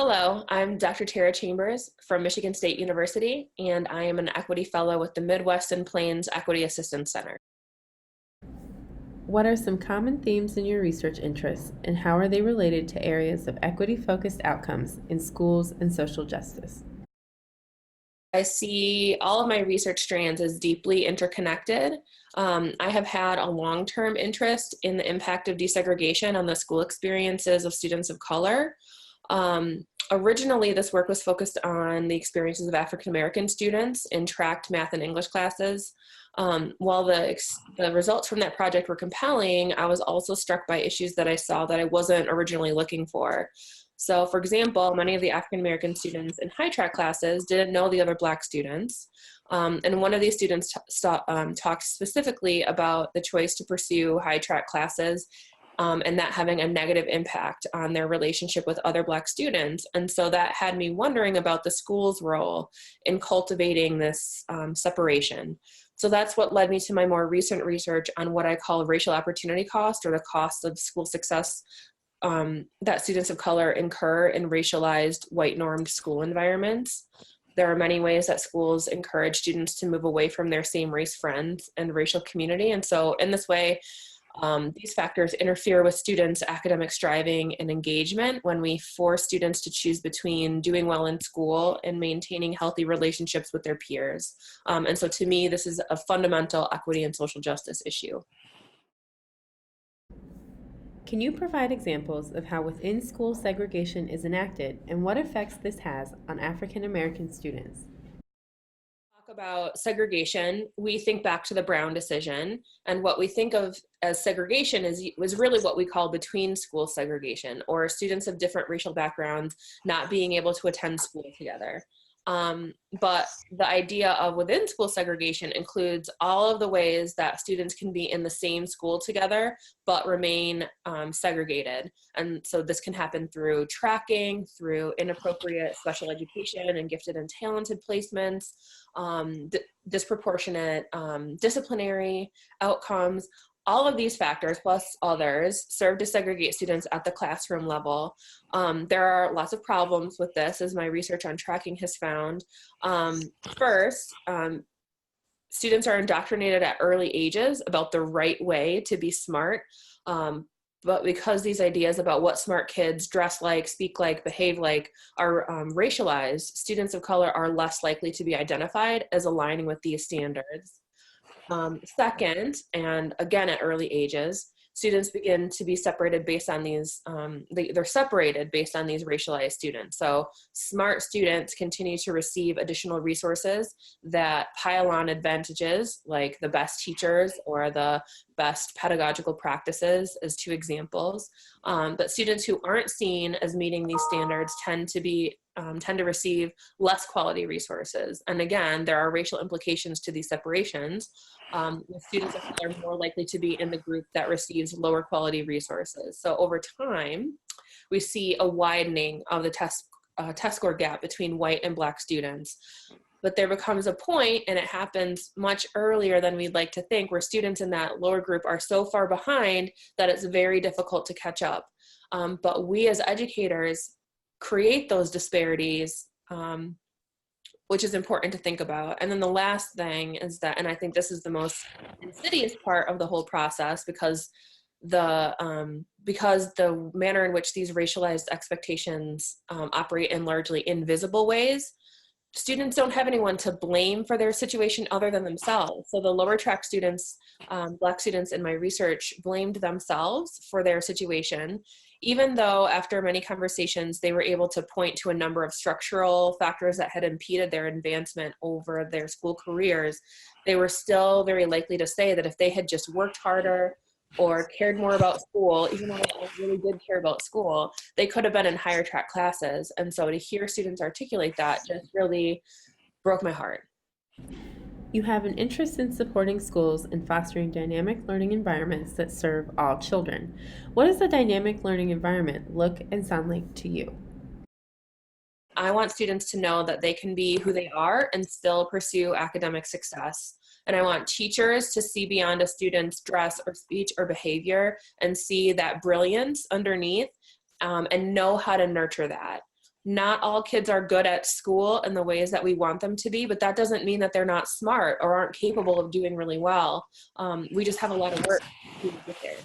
Hello, I'm Dr. Terah Chambers from Michigan State University, and I am an Equity Fellow with the Midwest and Plains Equity Assistance Center. What are some common themes in your research interests, and how are they related to areas of equity-focused outcomes in schools and social justice? I see all of my research strands as deeply interconnected. I have had a long-term interest in the impact of desegregation on the school experiences of students of color. Originally, this work was focused on the experiences of African American students in tracked math and English classes. While the results from that project were compelling, I was also struck by issues that I saw that I wasn't originally looking for. So, for example, many of the African American students in high track classes didn't know the other Black students. And one of these students talked specifically about the choice to pursue high track classes and that having a negative impact on their relationship with other Black students. And so that had me wondering about the school's role in cultivating this separation. So that's what led me to my more recent research on what I call racial opportunity cost, or the cost of school success that students of color incur in racialized, white normed school environments. There are many ways that schools encourage students to move away from their same race friends and racial community. And so in this way, these factors interfere with students' academic striving and engagement when we force students to choose between doing well in school and maintaining healthy relationships with their peers. And so to me, this is a fundamental equity and social justice issue. Can you provide examples of how within-school segregation is enacted and what effects this has on African American students? Talk about segregation, we think back to the Brown decision, and what we think of as segregation was really what we call between school segregation, or students of different racial backgrounds not being able to attend school together. But the idea of within school segregation includes all of the ways that students can be in the same school together but remain segregated. And so this can happen through tracking, through inappropriate special education and gifted and talented placements, disproportionate disciplinary outcomes. All of these factors, plus others, serve to segregate students at the classroom level. There are lots of problems with this, as my research on tracking has found. First, students are indoctrinated at early ages about the right way to be smart. But because these ideas about what smart kids dress like, speak like, behave like are racialized, students of color are less likely to be identified as aligning with these standards. Second, and again at early ages, students begin to be separated based on these, they're separated based on these racialized students. So smart students continue to receive additional resources that pile on advantages, like the best teachers or the best pedagogical practices, as two examples. But students who aren't seen as meeting these standards tend to receive less quality resources. And again, there are racial implications to these separations. With students of color more likely to be in the group that receives lower quality resources. So over time, we see a widening of the test score gap between white and Black students. But there becomes a point, and it happens much earlier than we'd like to think, where students in that lower group are so far behind that it's very difficult to catch up. But we as educators create those disparities, which is important to think about. And then the last thing is that, and I think this is the most insidious part of the whole process, because the manner in which these racialized expectations operate in largely invisible ways, students don't have anyone to blame for their situation other than themselves. So the lower track students, Black students in my research, blamed themselves for their situation, even though after many conversations, they were able to point to a number of structural factors that had impeded their advancement over their school careers. They were still very likely to say that if they had just worked harder or cared more about school, even though they really did care about school, they could have been in higher track classes. And so to hear students articulate that just really broke my heart. You have an interest in supporting schools and fostering dynamic learning environments that serve all children. What does a dynamic learning environment look and sound like to you? I want students to know that they can be who they are and still pursue academic success. And I want teachers to see beyond a student's dress or speech or behavior and see that brilliance underneath, and know how to nurture that. not all kids are good at school in the ways that we want them to be, but that doesn't mean that they're not smart or aren't capable of doing really well. We just have a lot of work to get there.